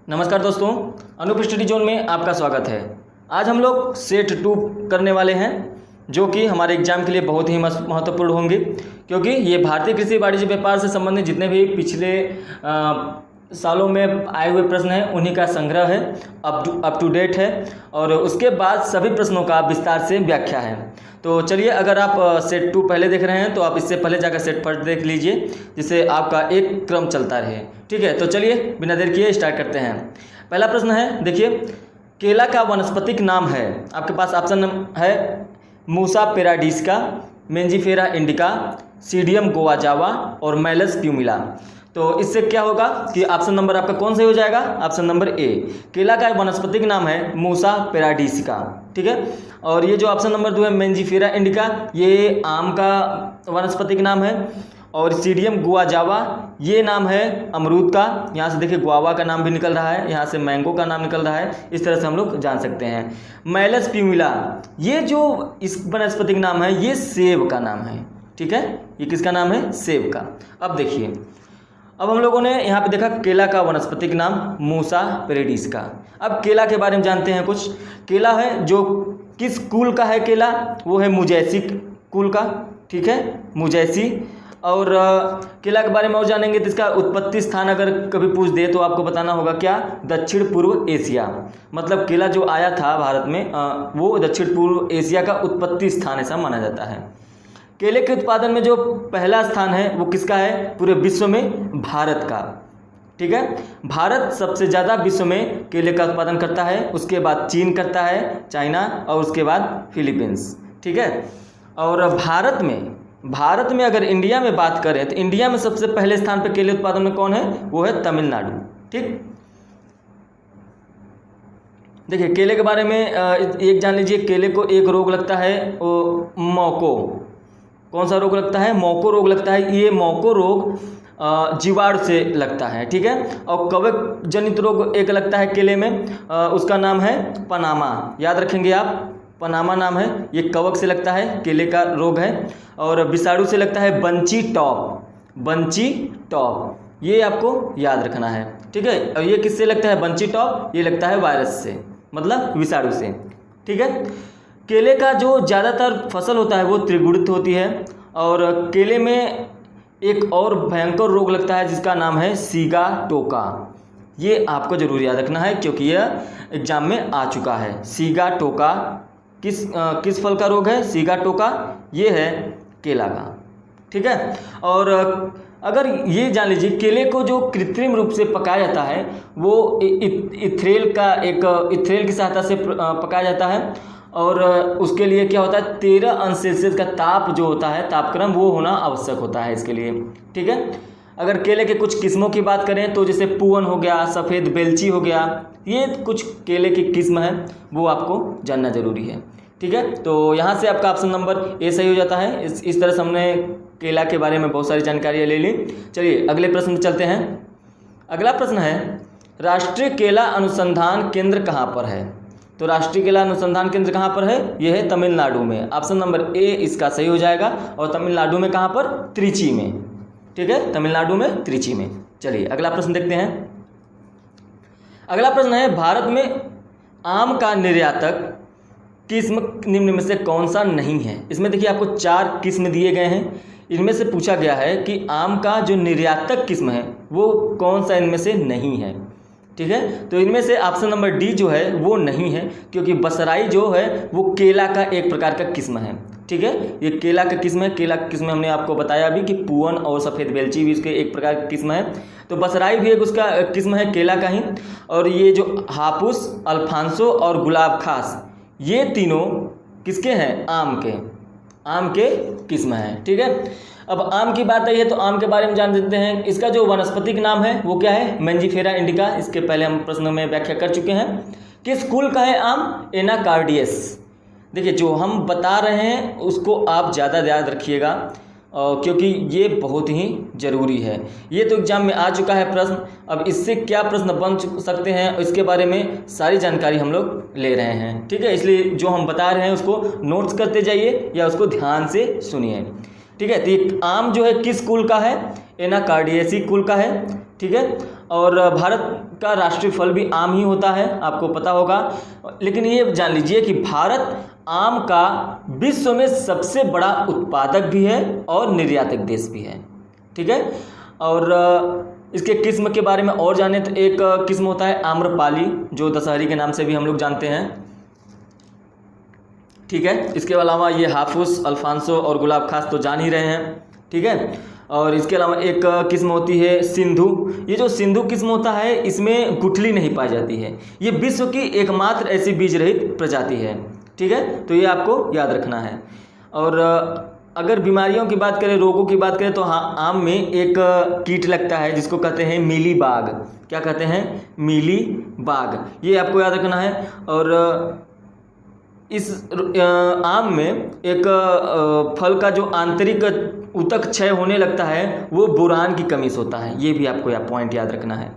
नमस्कार दोस्तों, Anoop study zone में आपका स्वागत है। आज हम लोग सेट 2 करने वाले हैं जो कि हमारे एग्जाम के लिए बहुत ही महत्वपूर्ण होंगे, क्योंकि ये भारतीय कृषि वाणिज्य व्यापार से संबंधित जितने भी पिछले सालों में आए हुए प्रश्न हैं उन्हीं का संग्रह है, अप टू डेट है और उसके बाद सभी प्रश्नों का विस्तार से व्याख्या है। तो चलिए, अगर आप सेट 2 पहले देख रहे हैं तो आप इससे पहले जाकर सेट 1 देख लीजिए, जिससे आपका एक क्रम चलता रहे। ठीक है, तो चलिए बिना देर किए स्टार्ट करते हैं। पहला प्रश्न है, देखिए, केला का वानस्पतिक नाम है। आपके पास ऑप्शन है मूसा पेराडिस्का, मेंजीफेरा इंडिका, सीडियम गोवाजावा और मैलस प्यूमिला। तो इससे क्या होगा कि ऑप्शन नंबर आपका कौन सा हो जाएगा? ऑप्शन नंबर ए, केला का वानस्पतिक नाम है मूसा पेराडिस्का। ठीक है, और ये जो ऑप्शन नंबर 2 है मेंजीफेरा इंडिका, ये आम का वानस्पतिक नाम है, और सीडियम गुआजावा ये नाम है अमरूद का। यहाँ से देखिए गुआवा का नाम भी निकल रहा है, यहाँ से मैंगो का नाम निकल रहा है, इस तरह से हम लोग जान सकते हैं। मैलस प्यूमिला ये जो इस वानस्पतिक नाम है ये सेब का नाम है। ठीक है, ये किसका नाम है? सेब का। अब देखिए, अब हम लोगों ने यहाँ पे देखा केला का वानस्पतिक नाम मूसा पेराडिस्का। अब केला के बारे में जानते हैं कुछ। केला है जो किस कुल का है केला? वो है मुजैसी कुल का। ठीक है, मुजैसी। और केला के बारे में और जानेंगे तो इसका उत्पत्ति स्थान अगर कभी पूछ दे तो आपको बताना होगा क्या? दक्षिण पूर्व एशिया। मतलब केला जो आया था भारत में वो दक्षिण पूर्व एशिया का उत्पत्ति स्थान ऐसा माना जाता है। केले के उत्पादन में जो पहला स्थान है वो किसका है पूरे विश्व में? भारत का। ठीक है, भारत सबसे ज़्यादा विश्व में केले का उत्पादन करता है, उसके बाद चीन करता है, चाइना, और उसके बाद फिलीपींस। ठीक है, और भारत में अगर इंडिया में बात करें तो इंडिया में सबसे पहले स्थान पर केले उत्पादन में कौन है? वो है तमिलनाडु। ठीक, देखिए केले के बारे में एक जान लीजिए, केले को एक रोग लगता है वो मौको। कौन सा रोग लगता है? मौको रोग लगता है। ये मौको रोग जीवाणु से लगता है। ठीक है, और कवक जनित रोग एक लगता है केले में, उसका नाम है पनामा। याद रखेंगे आप, पनामा नाम है, ये कवक से लगता है, केले का रोग है। और विषाणु से लगता है बंची टॉप, ये आपको याद रखना है। ठीक है, और ये किससे लगता है? बंची टॉप ये लगता है वायरस से, मतलब विषाणु से। ठीक है, केले का जो ज़्यादातर फसल होता है वो त्रिगुणित होती है, और केले में एक और भयंकर रोग लगता है जिसका नाम है सीगाटोका। ये आपको जरूर याद रखना है क्योंकि यह एग्जाम में आ चुका है। सीगाटोका किस फल का रोग है? सीगाटोका ये है केला का। ठीक है, और अगर ये जान लीजिए, केले को जो कृत्रिम रूप से पकाया जाता है वो इथ्रेल की सहायता से पकाया जाता है, और उसके लिए क्या होता है? 13 अंश सेल्सियस का ताप जो होता है, तापक्रम, वो होना आवश्यक होता है इसके लिए। ठीक है, अगर केले के कुछ किस्मों की बात करें तो जैसे पूवन हो गया, सफ़ेद बेलची हो गया, ये कुछ केले की किस्म है, वो आपको जानना जरूरी है। ठीक है, तो यहाँ से आपका ऑप्शन नंबर ए सही हो जाता है। इस तरह से हमने केला के बारे में बहुत सारी जानकारियाँ ले ली। चलिए अगले प्रश्न पर चलते हैं। अगला प्रश्न है, राष्ट्रीय केला अनुसंधान केंद्र कहाँ पर है? तो राष्ट्रीय केला अनुसंधान केंद्र कहाँ पर है? यह है तमिलनाडु में। ऑप्शन नंबर ए इसका सही हो जाएगा। और तमिलनाडु में कहाँ पर? त्रिची में। ठीक है, तमिलनाडु में त्रिची में। चलिए अगला प्रश्न देखते हैं। अगला प्रश्न है, भारत में आम का निर्यातक किस्म निम्न में से कौन सा नहीं है? इसमें देखिए आपको 4 किस्म दिए गए हैं। इनमें से पूछा गया है कि आम का जो निर्यातक किस्म है वो कौन सा इनमें से नहीं है। ठीक है, तो इनमें से ऑप्शन नंबर डी जो है वो नहीं है, क्योंकि बसराई जो है वो केला का एक प्रकार का किस्म है। ठीक है, ये केला का किस्म है। केला का किस्म हमने आपको बताया अभी कि पूवन और सफ़ेद बेलची भी इसके एक प्रकार की किस्म है, तो बसराई भी एक उसका किस्म है केला का ही। और ये जो हापुस, अल्फांसो और गुलाब खास, ये तीनों किसके हैं? आम के किस्म हैं। ठीक है, अब आम की बात आई है तो आम के बारे में जान देते हैं। इसका जो वानस्पतिक नाम है वो क्या है? Mangifera indica. इसके पहले हम प्रश्न में व्याख्या कर चुके हैं। किस कुल का है आम? एनाकार्डियस। देखिए जो हम बता रहे हैं उसको आप ज़्यादा याद रखिएगा, क्योंकि ये बहुत ही ज़रूरी है। ये तो एग्जाम में आ चुका है प्रश्न। अब इससे क्या प्रश्न बन सकते हैं इसके बारे में सारी जानकारी हम लोग ले रहे हैं। ठीक है, इसलिए जो हम बता रहे हैं उसको नोट्स करते जाइए या उसको ध्यान से सुनिए। ठीक है। तो ये आम जो है किस कुल का है, एनाकार्डियेसी कुल का है, ठीक है। और भारत का राष्ट्रीय फल भी आम ही होता है, आपको पता होगा। लेकिन ये जान लीजिए कि भारत आम का विश्व में सबसे बड़ा उत्पादक भी है और निर्यातक देश भी है, ठीक है। और इसके किस्म के बारे में और जाने तो एक किस्म होता है आम्रपाली, जो दशहरी के नाम से भी हम लोग जानते हैं, ठीक है। इसके अलावा ये हाफूस, अल्फांसो और गुलाब खास तो जान ही रहे हैं, ठीक है। और इसके अलावा एक किस्म होती है सिंधु। ये जो सिंधु किस्म होता है इसमें गुठली नहीं पाई जाती है, ये विश्व की एकमात्र ऐसी बीज रहित प्रजाति है, ठीक है। तो ये आपको याद रखना है। और अगर बीमारियों की बात करें, रोगों की बात करें, तो हाँ, आम में एक कीट लगता है जिसको कहते हैं मीली बाग। क्या कहते हैं? मीली बाग, ये आपको याद रखना है। और इस आम में एक फल का जो आंतरिक ऊतक क्षय होने लगता है वो बोरान की कमी से होता है, ये भी आपको पॉइंट याद रखना है।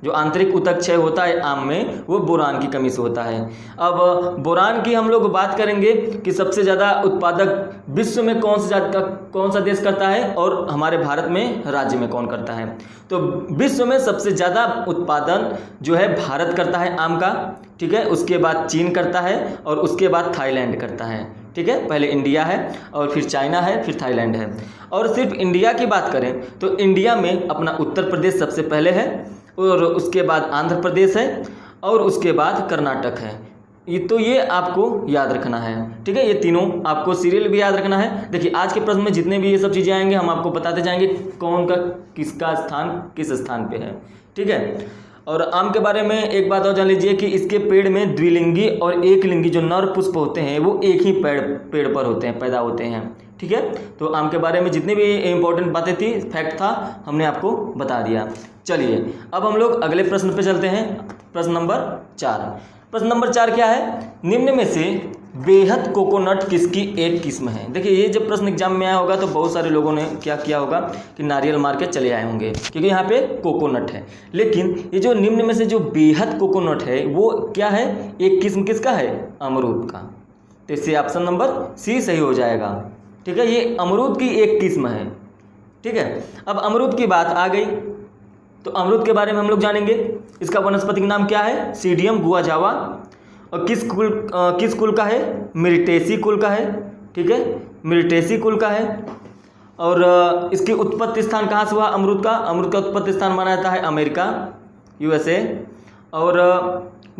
जो आंतरिक ऊतक क्षय होता है आम में वो बोरान की कमी से होता है। अब बोरान की हम लोग बात करेंगे कि सबसे ज़्यादा उत्पादक विश्व में कौन सा देश करता है और हमारे भारत में राज्य में कौन करता है। तो विश्व में सबसे ज़्यादा उत्पादन जो है भारत करता है आम का, ठीक है। उसके बाद चीन करता है और उसके बाद थाईलैंड करता है, ठीक है। पहले इंडिया है और फिर चाइना है, फिर थाईलैंड है। और सिर्फ इंडिया की बात करें तो इंडिया में अपना उत्तर प्रदेश सबसे पहले है और उसके बाद आंध्र प्रदेश है और उसके बाद कर्नाटक है। ये आपको याद रखना है, ठीक है। ये तीनों आपको सीरियल भी याद रखना है। देखिए आज के प्रश्न में जितने भी ये सब चीज़ें आएंगे हम आपको बताते जाएंगे कौन का किसका स्थान किस स्थान पे है, ठीक है। और आम के बारे में एक बात और जान लीजिए कि इसके पेड़ में द्विलिंगी और एक लिंगी जो नर पुष्प होते हैं वो एक ही पेड़ पर होते हैं, पैदा होते हैं, ठीक है। तो आम के बारे में जितनी भी इंपॉर्टेंट बातें थी, फैक्ट था, हमने आपको बता दिया। चलिए अब हम लोग अगले प्रश्न पे चलते हैं। प्रश्न नंबर 4। प्रश्न नंबर 4 क्या है? निम्न में से बेहद कोकोनट किसकी एक किस्म है? देखिए ये जब प्रश्न एग्जाम में आया होगा तो बहुत सारे लोगों ने क्या किया होगा कि नारियल मार के चले आए होंगे क्योंकि यहाँ पे कोकोनट है। लेकिन ये जो निम्न में से जो बेहद कोकोनट है वो क्या है? एक किस्म किसका है? अमरूद का। तो इससे ऑप्शन नंबर सी सही हो जाएगा, ठीक है। ये अमरूद की एक किस्म है, ठीक है। अब अमरूद की बात आ गई तो अमरूद के बारे में हम लोग जानेंगे। इसका वनस्पतिक नाम क्या है? सीडियम गुआजावा। और किस कुल का है? मिरिटेसी कुल का है, ठीक है, मिरिटेसी कुल का है। और इसकी उत्पत्ति स्थान कहाँ से हुआ अमरूद का? अमरूद का उत्पत्ति स्थान माना जाता है अमेरिका, USA। और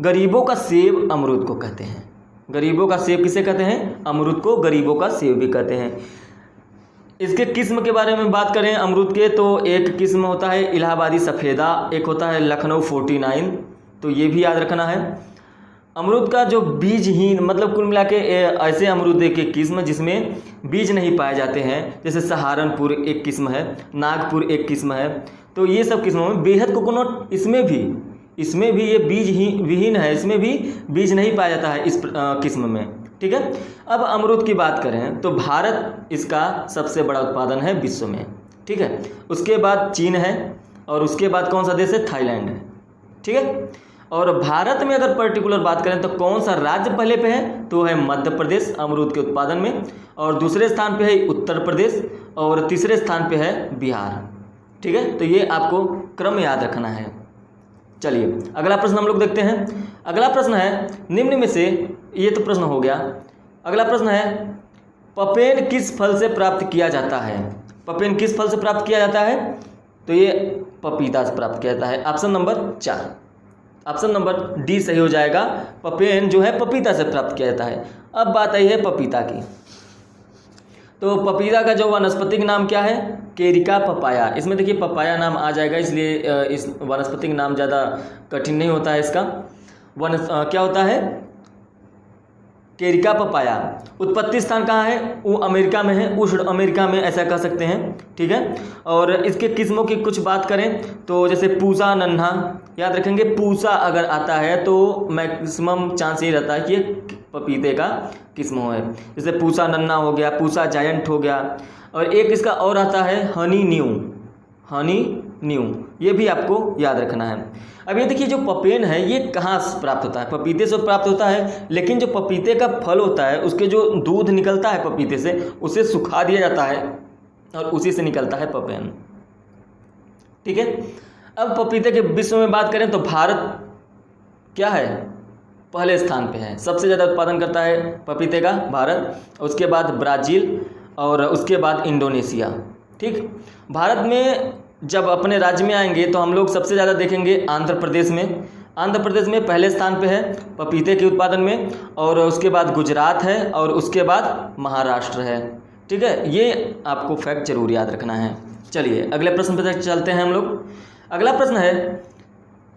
गरीबों का सेब अमरूद को कहते हैं। गरीबों का सेब किसे कहते हैं? अमरूद को गरीबों का सेब भी कहते हैं। इसके किस्म के बारे में बात करें अमरूद के तो एक किस्म होता है इलाहाबादी सफ़ेदा, एक होता है लखनऊ 49, तो ये भी याद रखना है। अमरूद का जो बीजहीन मतलब कुल मिला के ऐसे अमरूद के किस्म जिसमें बीज नहीं पाए जाते हैं, जैसे सहारनपुर एक किस्म है, नागपुर एक किस्म है। तो ये सब किस्मों में बेहद कोकोनट इसमें भी ये बीज ही विहीन है, इसमें भी बीज नहीं पाया जाता है इस किस्म में, ठीक है। अब अमरूद की बात करें तो भारत इसका सबसे बड़ा उत्पादन है विश्व में, ठीक है। उसके बाद चीन है और उसके बाद कौन सा देश है? थाईलैंड है, ठीक है। और भारत में अगर पर्टिकुलर बात करें तो कौन सा राज्य पहले पे है? तो है मध्य प्रदेश अमरूद के उत्पादन में, और दूसरे स्थान पे है उत्तर प्रदेश और तीसरे स्थान पे है बिहार, ठीक है। तो ये आपको क्रम याद रखना है। चलिए अगला प्रश्न हम लोग देखते हैं। अगला प्रश्न है निम्न में से, ये तो प्रश्न हो गया। अगला प्रश्न है पपेन किस फल से प्राप्त किया जाता है? पपेन किस फल से प्राप्त किया जाता है? तो ये पपीता से प्राप्त किया जाता है। Option number 4, option number D सही हो जाएगा। पपेन जो है पपीता से प्राप्त किया जाता है। अब बात आई है पपीता की, तो पपीता का जो वनस्पतिक नाम क्या है? केरिका पपाया। इसमें देखिए पपाया नाम आ जाएगा, इसलिए इस वनस्पतिक नाम ज़्यादा कठिन नहीं होता है इसका। क्या होता है? केरिका पपाया। उत्पत्ति स्थान कहाँ है? वो अमेरिका में है, उष्ण अमेरिका में ऐसा कह सकते हैं, ठीक है। और इसके किस्मों की कुछ बात करें तो जैसे पूसा नन्हा, याद रखेंगे पूसा अगर आता है तो मैक्सिमम चांस ये रहता है कि ये पपीते का किस्म हो है। जैसे पूसा नन्हा हो गया, पूसा जायंट हो गया, और एक इसका और आता है हनी न्यू, ये भी आपको याद रखना है। अब ये देखिए जो पपेन है ये कहाँ से प्राप्त होता है? पपीते से प्राप्त होता है, लेकिन जो पपीते का फल होता है उसके जो दूध निकलता है पपीते से उसे सुखा दिया जाता है, और उसी से निकलता है पपेन। ठीक है। अब पपीते के विश्व में बात करें तो भारत क्या है, पहले स्थान पे है, सबसे ज़्यादा उत्पादन करता है पपीते का भारत, उसके बाद ब्राज़ील और उसके बाद इंडोनेशिया। ठीक। भारत में जब अपने राज्य में आएंगे तो हम लोग सबसे ज़्यादा देखेंगे आंध्र प्रदेश में। आंध्र प्रदेश में पहले स्थान पे है पपीते के उत्पादन में, और उसके बाद गुजरात है, और उसके बाद महाराष्ट्र है। ठीक है, ये आपको फैक्ट जरूर याद रखना है। चलिए अगले प्रश्न पर चलते हैं हम लोग। अगला प्रश्न है,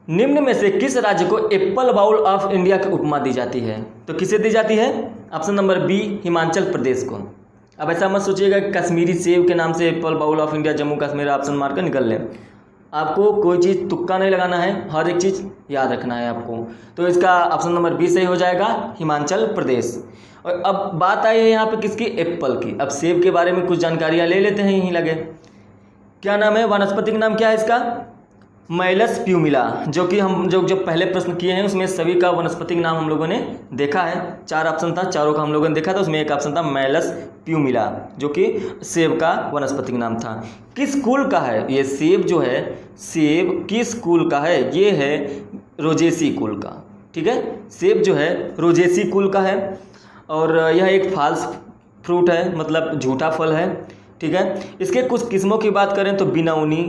निम्न में से किस राज्य को एप्पल बाउल ऑफ इंडिया की उपमा दी जाती है? तो किसे दी जाती है? Option number B, Himachal Pradesh को। अब ऐसा मत सोचिएगा कि कश्मीरी सेब के नाम से apple bowl of India Jammu Kashmir option मार कर निकल लें। आपको कोई चीज़ तुक्का नहीं लगाना है, हर एक चीज़ याद रखना है आपको। तो इसका ऑप्शन नंबर बी सही हो जाएगा, हिमाचल प्रदेश। और अब बात आई है यहाँ पे किसकी? एप्पल की। अब सेब के बारे में कुछ जानकारियाँ ले लेते हैं यहीं लगे। क्या नाम है, वनस्पति का नाम क्या है इसका? मैलस प्यूमिला। जो कि हम जो पहले प्रश्न किए हैं उसमें सभी का वनस्पतिक नाम हम लोगों ने देखा है। 4 ऑप्शन था, चारों का हम लोगों ने देखा था, उसमें एक ऑप्शन था मैलस प्यूमिला जो कि सेब का वनस्पतिक नाम था। किस कुल का है ये सेब? जो है सेब किस कुल का है? ये है रोजेसी कुल का। ठीक है, सेब जो है रोजेसी कुल का है, और यह एक फॉल्स फ्रूट है, मतलब झूठा फल है। ठीक है, इसके कुछ किस्मों की बात करें तो बिनौनी,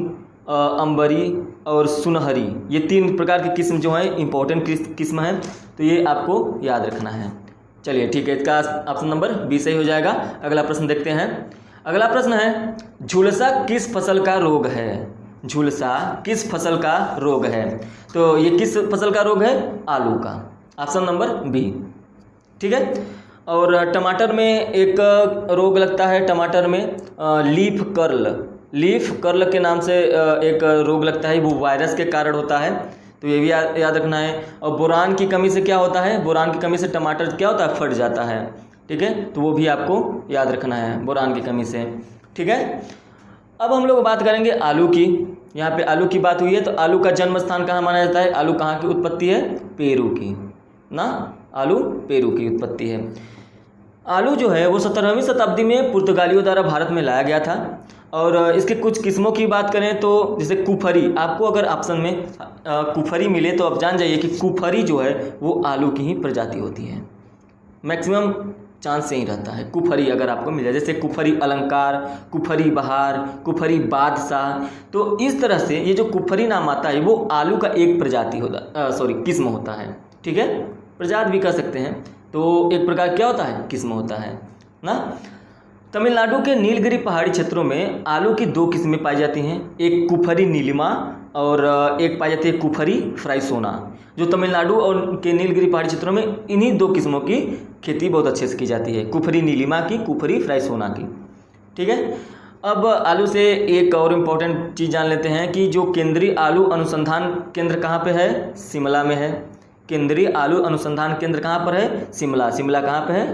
अंबरी और सुनहरी, ये 3 प्रकार की किस्म जो है इंपॉर्टेंट किस्म है, तो ये आपको याद रखना है। चलिए ठीक है, इसका ऑप्शन नंबर बी सही हो जाएगा। अगला प्रश्न देखते हैं। अगला प्रश्न है, झुलसा किस फसल का रोग है? झुलसा किस फसल का रोग है? तो ये किस फसल का रोग है? आलू का, ऑप्शन नंबर बी। ठीक है, और टमाटर में एक रोग लगता है, टमाटर में लीफ कर्ल के नाम से एक रोग लगता है, वो वायरस के कारण होता है, तो ये भी याद रखना है। और बोरान की कमी से क्या होता है? बोरान की कमी से टमाटर क्या होता है? फट जाता है। ठीक है, तो वो भी आपको याद रखना है, बोरान की कमी से। ठीक है, अब हम लोग बात करेंगे आलू की। यहाँ पे आलू की बात हुई है, तो आलू का जन्म स्थान कहाँ माना जाता है? आलू कहाँ की उत्पत्ति है? पेरू की ना, आलू पेरू की उत्पत्ति है। आलू जो है वो 17वीं शताब्दी में पुर्तगालियों द्वारा भारत में लाया गया था, और इसके कुछ किस्मों की बात करें तो जैसे कुफरी, आपको अगर ऑप्शन में कुफरी मिले तो आप जान जाइए कि कुफरी जो है वो आलू की ही प्रजाति होती है, मैक्सिमम चांस यही रहता है कुफरी अगर आपको मिल जाए, जैसे कुफरी अलंकार, कुफरी बहार, कुफरी बादशाह। तो इस तरह से ये जो कुफरी नाम आता है वो आलू का एक प्रजाति होता किस्म होता है। ठीक है, प्रजाति भी कह सकते हैं, तो एक प्रकार क्या होता है? किस्म होता है ना। तमिलनाडु के नीलगिरी पहाड़ी क्षेत्रों में आलू की 2 किस्में पाई जाती हैं, एक कुफरी नीलिमा और एक पाई जाती है कुफरी फ्राइसोना। जो तमिलनाडु और के नीलगिरी पहाड़ी क्षेत्रों में इन्हीं 2 किस्मों की खेती बहुत अच्छे से की जाती है, कुफरी नीलिमा की, कुफरी फ्राइसोना की। ठीक है, अब आलू से एक और इम्पोर्टेंट चीज़ जान लेते हैं कि जो केंद्रीय आलू अनुसंधान केंद्र कहाँ पे है? शिमला में है। केंद्रीय आलू अनुसंधान केंद्र कहाँ पर है? शिमला। शिमला कहाँ पे है?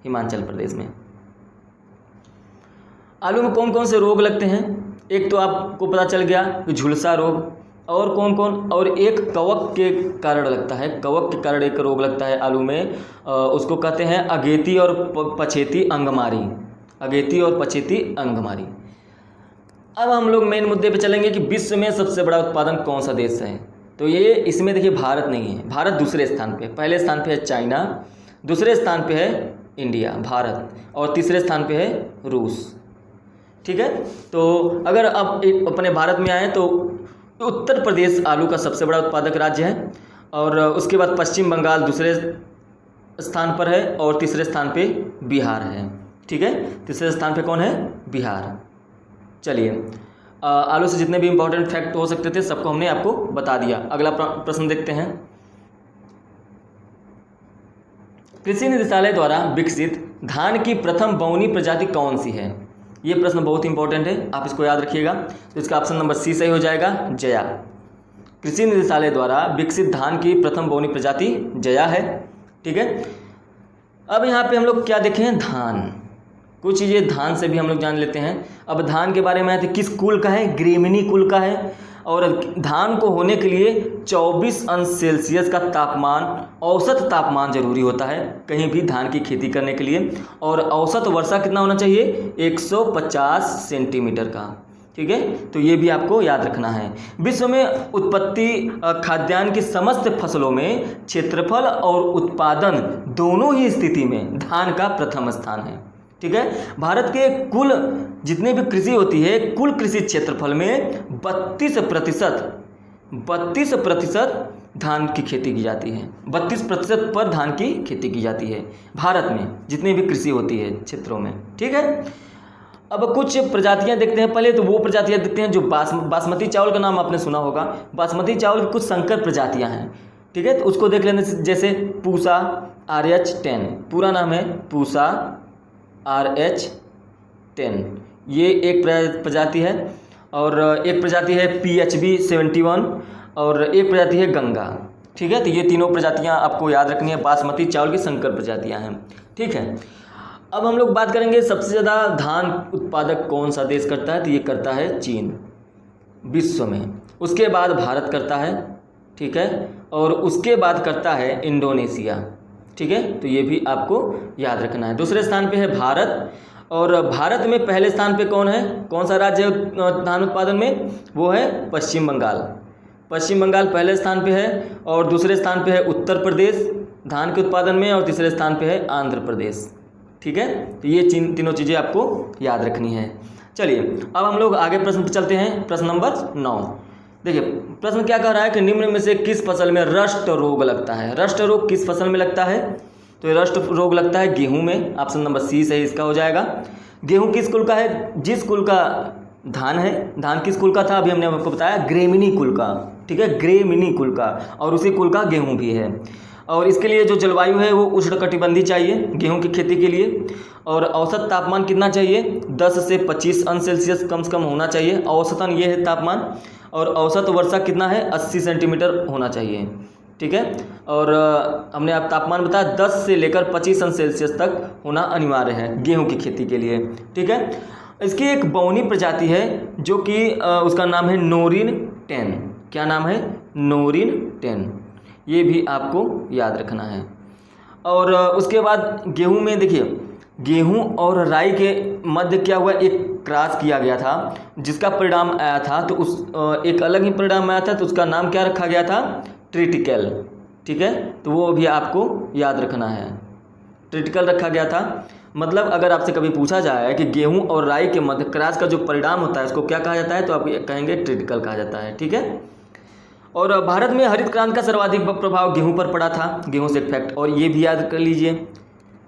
हिमाचल प्रदेश में। आलू में कौन कौन से रोग लगते हैं? एक तो आपको पता चल गया कि झुलसा रोग, और कौन कौन? और एक कवक के कारण लगता है, कवक के कारण एक रोग लगता है आलू में, उसको कहते हैं अगेती और पछेती अंगमारी। अगेती और पछेती अंगमारी। अब हम लोग मेन मुद्दे पे चलेंगे कि विश्व में सबसे बड़ा उत्पादन कौन सा देश है? तो ये इसमें देखिए भारत नहीं है, भारत दूसरे स्थान पे, पहले स्थान पे है चाइना, दूसरे स्थान पे है इंडिया भारत, और तीसरे स्थान पे है रूस। ठीक है, तो अगर आप अपने भारत में आए तो उत्तर प्रदेश आलू का सबसे बड़ा उत्पादक राज्य है, और उसके बाद पश्चिम बंगाल दूसरे स्थान पर है, और तीसरे स्थान पे बिहार है। ठीक है, तीसरे स्थान पे कौन है? बिहार। चलिए, आलू से जितने भी इंपॉर्टेंट फैक्ट हो सकते थे सबको हमने आपको बता दिया। अगला प्रश्न देखते हैं। कृषि निदेशालय द्वारा विकसित धान की प्रथम बौनी प्रजाति कौन सी है? ये प्रश्न बहुत इंपॉर्टेंट है, आप इसको याद रखिएगा। तो इसका ऑप्शन नंबर सी सही हो जाएगा, जया। कृषि निदेशालय द्वारा विकसित धान की प्रथम बौनी प्रजाति जया है। ठीक है, अब यहाँ पे हम लोग क्या देखें? धान, कुछ चीज़ें धान से भी हम लोग जान लेते हैं। अब धान के बारे में आते किस कुल का है? ग्रेमिनी कुल का है, और धान को होने के लिए 24 अंश सेल्सियस का तापमान, औसत तापमान जरूरी होता है कहीं भी धान की खेती करने के लिए। और औसत वर्षा कितना होना चाहिए, 150 सेंटीमीटर का। ठीक है, तो ये भी आपको याद रखना है। विश्व में उत्पत्ति खाद्यान्न की समस्त फसलों में क्षेत्रफल और उत्पादन दोनों ही स्थिति में धान का प्रथम स्थान है। ठीक है, भारत के कुल जितने भी कृषि होती है, कुल कृषि क्षेत्रफल में 32% धान की खेती की जाती है। 32% पर धान की खेती की जाती है भारत में, जितनी भी कृषि होती है क्षेत्रों में। ठीक है, अब कुछ प्रजातियां देखते हैं। पहले तो वो प्रजातियां देखते हैं जो बासमती चावल का नाम आपने सुना होगा। बासमती चावल की कुछ संकर प्रजातियां हैं। ठीक है, तो उसको देख लेने से, जैसे पूसा RH10, पूरा नाम है पूसा RH10, ये एक प्रजाति है। और एक प्रजाति है PHB 71 और एक प्रजाति है गंगा। ठीक है, तो ये तीनों प्रजातियां आपको याद रखनी है, बासमती चावल की संकर प्रजातियां हैं। ठीक है, अब हम लोग बात करेंगे सबसे ज़्यादा धान उत्पादक कौन सा देश करता है, तो ये करता है चीन विश्व में। उसके बाद भारत करता है। ठीक है, और उसके बाद करता है इंडोनेशिया। ठीक है, तो ये भी आपको याद रखना है। दूसरे स्थान पे है भारत, और भारत में पहले स्थान पे कौन है, कौन सा राज्य है धान उत्पादन में, वो है पश्चिम बंगाल। पश्चिम बंगाल पहले स्थान पे है, और दूसरे स्थान पे है उत्तर प्रदेश धान के उत्पादन में, और तीसरे स्थान पे है आंध्र प्रदेश। ठीक है, तो ये तीनों चीज़ें आपको याद रखनी है। चलिए अब हम लोग आगे प्रश्न पर चलते हैं। प्रश्न नंबर 9, देखिए प्रश्न क्या कह रहा है कि निम्न में से किस फसल में रस्ट रोग लगता है। रस्ट रोग किस फसल में लगता है, तो ये रस्ट रोग लगता है गेहूं में। ऑप्शन नंबर C सही इसका हो जाएगा। गेहूं किस कुल का है, जिस कुल का धान है, धान किस कुल का था, अभी हमने आपको बताया ग्रेमिनी कुल का। ठीक है, ग्रेमिनी कुल का, और उसी कुल का गेहूं भी है। और इसके लिए जो जलवायु है वो उष्णकटिबंधीय चाहिए गेहूं की खेती के लिए। और औसत तापमान कितना चाहिए, 10 से 25 अंश सेल्सियस कम से कम होना चाहिए, औसतन ये है तापमान। और औसत वर्षा कितना है, 80 सेंटीमीटर होना चाहिए। ठीक है, और हमने आप तापमान बताया 10 से लेकर 25 अंश सेल्सियस तक होना अनिवार्य है गेहूं की खेती के लिए। ठीक है, इसकी एक बौनी प्रजाति है जो कि उसका नाम है नोरिन 10। क्या नाम है, नोरिन 10, ये भी आपको याद रखना है। और उसके बाद गेहूं में देखिए, गेहूं और राई के मध्य क्या हुआ, एक क्रॉस किया गया था जिसका परिणाम आया था, तो उस एक अलग ही परिणाम आया था, तो उसका नाम क्या रखा गया था, ट्रिटिकल। ठीक है, तो वो भी आपको याद रखना है, ट्रिटिकल रखा गया था। मतलब अगर आपसे कभी पूछा जाए कि गेहूं और राई के मध्य क्रॉस का जो परिणाम होता है उसको क्या कहा जाता है, तो आप कहेंगे ट्रिटिकल कहा जाता है। ठीक है, और भारत में हरित क्रांति का सर्वाधिक प्रभाव गेहूं पर पड़ा था, गेहूं से एक फैक्ट, और ये भी याद कर लीजिए।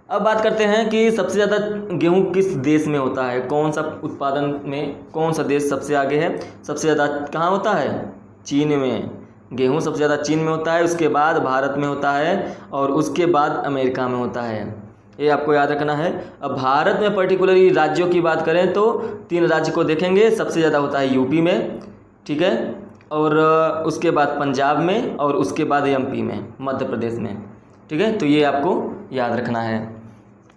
अब बात करते हैं कि सबसे ज़्यादा गेहूं किस देश में होता है, कौन सा उत्पादन में कौन सा देश सबसे आगे है। सबसे ज़्यादा कहाँ होता है, चीन में। गेहूं सबसे ज़्यादा चीन में होता है, उसके बाद भारत में होता है, और उसके बाद अमेरिका में होता है। ये आपको याद रखना है। अब भारत में पर्टिकुलरली राज्यों की बात करें तो 3 राज्य को देखेंगे, सबसे ज़्यादा होता है यूपी में। ठीक है, और उसके बाद पंजाब में, और उसके बाद MP में, मध्य प्रदेश में। ठीक है, तो ये आपको याद रखना है।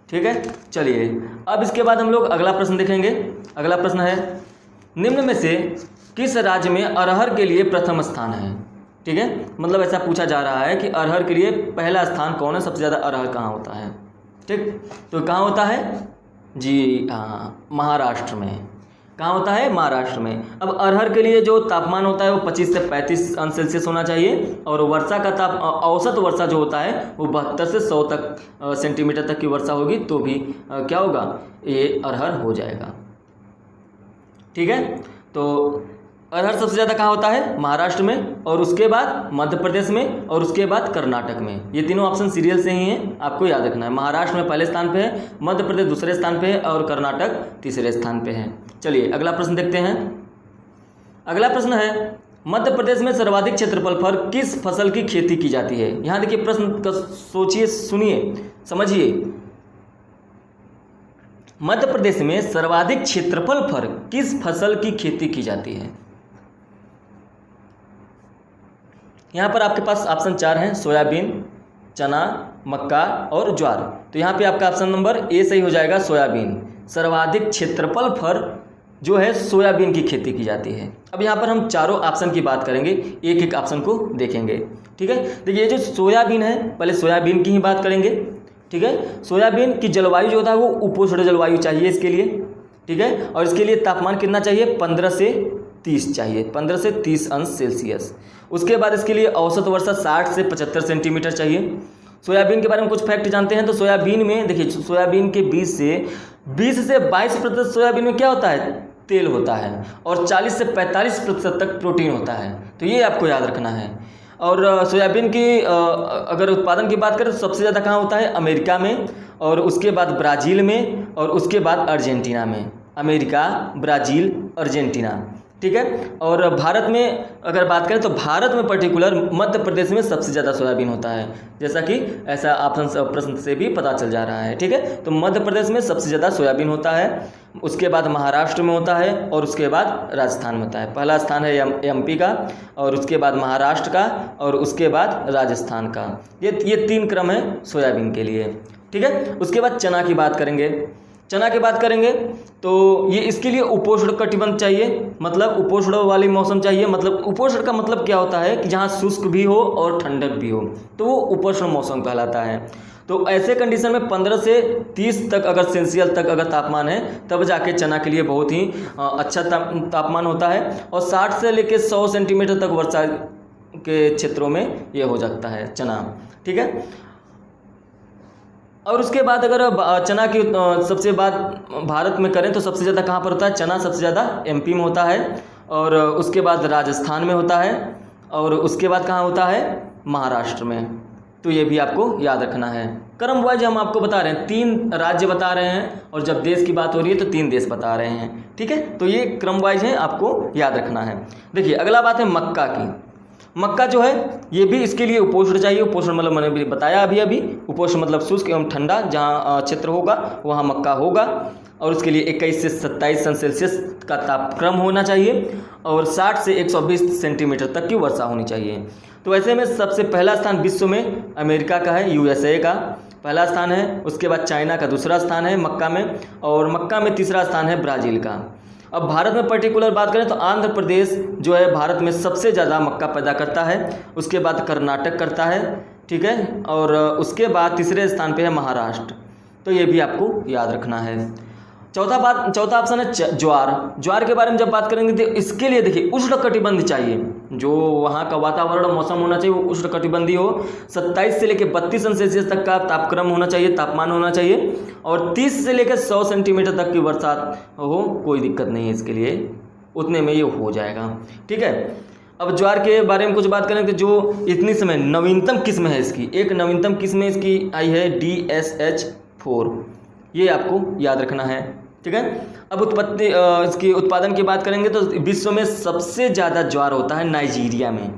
ठीक है, चलिए अब इसके बाद हम लोग अगला प्रश्न देखेंगे। अगला प्रश्न है, निम्न में से किस राज्य में अरहर के लिए प्रथम स्थान है। ठीक है, मतलब ऐसा पूछा जा रहा है कि अरहर के लिए पहला स्थान कौन है, सबसे ज़्यादा अरहर कहाँ होता है। ठीक, तो कहाँ होता है, जी हाँ, महाराष्ट्र में। कहाँ होता है, महाराष्ट्र में। अब अरहर के लिए जो तापमान होता है वो 25 से 35 अंश सेल्सियस होना चाहिए, और वर्षा का औसत वर्षा जो होता है वो 72 से 100 तक सेंटीमीटर तक की वर्षा होगी, तो भी क्या होगा, ये अरहर हो जाएगा। ठीक है, तो अरहर सबसे ज़्यादा कहाँ होता है, महाराष्ट्र में, और उसके बाद मध्य प्रदेश में, और उसके बाद कर्नाटक में। ये तीनों ऑप्शन सीरियल से ही हैं, आपको याद रखना है। महाराष्ट्र में पहले स्थान पे है, मध्य प्रदेश दूसरे स्थान पे है, और कर्नाटक तीसरे स्थान पे है। चलिए अगला प्रश्न देखते हैं। अगला प्रश्न है, मध्य प्रदेश में सर्वाधिक क्षेत्रफल पर किस फसल की खेती की जाती है। यहाँ देखिए प्रश्न का सोचिए, सुनिए, समझिए। मध्य प्रदेश में सर्वाधिक क्षेत्रफल पर किस फसल की खेती की जाती है। यहाँ पर आपके पास ऑप्शन 4 हैं, सोयाबीन, चना, मक्का और ज्वार। तो यहाँ पे आपका ऑप्शन नंबर A सही हो जाएगा, सोयाबीन। सर्वाधिक क्षेत्रफल पर जो है सोयाबीन की खेती की जाती है। अब यहाँ पर हम चारों ऑप्शन की बात करेंगे, एक एक ऑप्शन को देखेंगे। ठीक है, देखिए ये जो सोयाबीन है, पहले सोयाबीन की ही बात करेंगे। ठीक है, सोयाबीन की जलवायु जो होता है वो उपोष्ण जलवायु चाहिए इसके लिए। ठीक है, और इसके लिए तापमान कितना चाहिए, 15 से 30 चाहिए, 15 से 30 अंश सेल्सियस। उसके बाद इसके लिए औसत वर्षा 60 से 75 सेंटीमीटर चाहिए। सोयाबीन के बारे में कुछ फैक्ट जानते हैं तो सोयाबीन में देखिए, सोयाबीन के 20 से 22% सोयाबीन में क्या होता है, तेल होता है, और 40 से 45% तक प्रोटीन होता है। तो ये आपको याद रखना है। और सोयाबीन की अगर उत्पादन की बात करें तो सबसे ज़्यादा कहाँ होता है, अमेरिका में, और उसके बाद ब्राज़ील में, और उसके बाद अर्जेंटीना में। America, Brazil, Argentina. ठीक है, और भारत में अगर बात करें तो भारत में पर्टिकुलर मध्य प्रदेश में सबसे ज़्यादा सोयाबीन होता है, जैसा कि ऐसा ऑप्शन प्रश्न से भी पता चल जा रहा है। ठीक है, तो मध्य प्रदेश में सबसे ज़्यादा सोयाबीन होता है, उसके बाद महाराष्ट्र में होता है, और उसके बाद राजस्थान में होता है। पहला स्थान है एमपी का, और उसके बाद महाराष्ट्र का, और उसके बाद राजस्थान का। ये 3 क्रम है सोयाबीन के लिए। ठीक है, उसके बाद चना की बात करेंगे। चना की बात करेंगे तो ये इसके लिए उपोष्ण कटिबंध चाहिए, मतलब उपोष्ण वाली मौसम चाहिए। मतलब उपोष्ण का मतलब क्या होता है कि जहाँ शुष्क भी हो और ठंडक भी हो, तो वो उपोष्ण मौसम कहलाता है। तो ऐसे कंडीशन में 15 से 30 तक अगर सेल्सियस तक अगर तापमान है, तब जाके चना के लिए बहुत ही अच्छा तापमान होता है। और 60 से लेकर 100 सेंटीमीटर तक वर्षा के क्षेत्रों में ये हो जाता है चना। ठीक है, और उसके बाद अगर चना की सबसे बात भारत में करें तो सबसे ज़्यादा कहाँ पर होता है, चना सबसे ज़्यादा एमपी में होता है, और उसके बाद राजस्थान में होता है, और उसके बाद कहाँ होता है, महाराष्ट्र में। तो ये भी आपको याद रखना है। क्रम वाइज हम आपको बता रहे हैं, 3 राज्य बता रहे हैं, और जब देश की बात हो रही है तो 3 देश बता रहे हैं। ठीक है, तो ये क्रम वाइज है, आपको याद रखना है। देखिए अगला बात है मक्का की। मक्का जो है ये भी इसके लिए उपोष्ण चाहिए। उपोष्ण मतलब मैंने भी बताया अभी उपोष्ण मतलब शुष्क एवं ठंडा जहाँ क्षेत्र होगा वहाँ मक्का होगा, और उसके लिए 21 से 27 अंश सेल्सियस का तापक्रम होना चाहिए, और 60 से 120 सेंटीमीटर तक की वर्षा होनी चाहिए। तो ऐसे में सबसे पहला स्थान विश्व में अमेरिका का है, यूएसए का पहला स्थान है। उसके बाद चाइना का दूसरा स्थान है मक्का में, और मक्का में तीसरा स्थान है ब्राज़ील का। अब भारत में पर्टिकुलर बात करें तो आंध्र प्रदेश जो है भारत में सबसे ज़्यादा मक्का पैदा करता है, उसके बाद कर्नाटक करता है। ठीक है, और उसके बाद तीसरे स्थान पे है महाराष्ट्र। तो ये भी आपको याद रखना है। चौथा ऑप्शन है ज्वार। ज्वार के बारे में जब बात करेंगे तो इसके लिए देखिए उष्ण कटिबंध चाहिए, जो वहाँ का वातावरण मौसम होना चाहिए वो उष्ण कटिबंधी हो। 27 से लेकर 32 अंश सेल्सियस तक का तापक्रम होना चाहिए, तापमान होना चाहिए, और 30 से लेकर 100 सेंटीमीटर तक की बरसात हो, कोई दिक्कत नहीं है इसके लिए, उतने में ये हो जाएगा। ठीक है, अब ज्वार के बारे में कुछ बात करें तो जो इतनी समय नवीनतम किस्म है इसकी, एक नवीनतम किस्म इसकी आई है DSH4, ये आपको याद रखना है। ठीक है, अब इसकी उत्पादन की बात करेंगे तो विश्व में सबसे ज़्यादा ज्वार होता है नाइजीरिया में।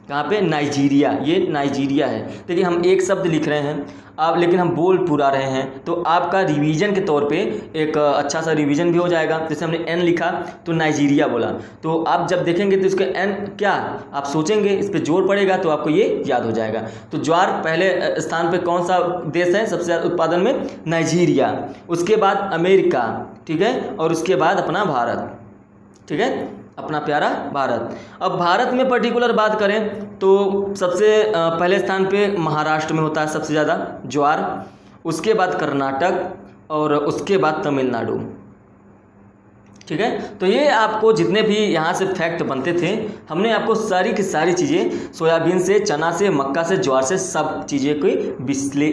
कहाँ पे, नाइजीरिया, ये नाइजीरिया है। देखिए हम एक शब्द लिख रहे हैं आप, लेकिन हम बोल पूरा रहे हैं, तो आपका रिवीजन के तौर पे एक अच्छा सा रिवीजन भी हो जाएगा। जैसे हमने एन लिखा तो नाइजीरिया बोला, तो आप जब देखेंगे तो इसके एन क्या आप सोचेंगे, इस पर जोर पड़ेगा तो आपको ये याद हो जाएगा। तो ज्वार पहले स्थान पे कौन सा देश है सबसे ज़्यादा उत्पादन में, नाइजीरिया, उसके बाद अमेरिका, ठीक है, और उसके बाद अपना भारत। ठीक है, अपना प्यारा भारत। अब भारत में पर्टिकुलर बात करें तो सबसे पहले स्थान पे महाराष्ट्र में होता है सबसे ज़्यादा ज्वार, उसके बाद कर्नाटक, और उसके बाद तमिलनाडु। ठीक है, तो ये आपको जितने भी यहाँ से फैक्ट बनते थे हमने आपको सारी की सारी चीज़ें सोयाबीन से, चना से, मक्का से, ज्वार से सब चीज़ें की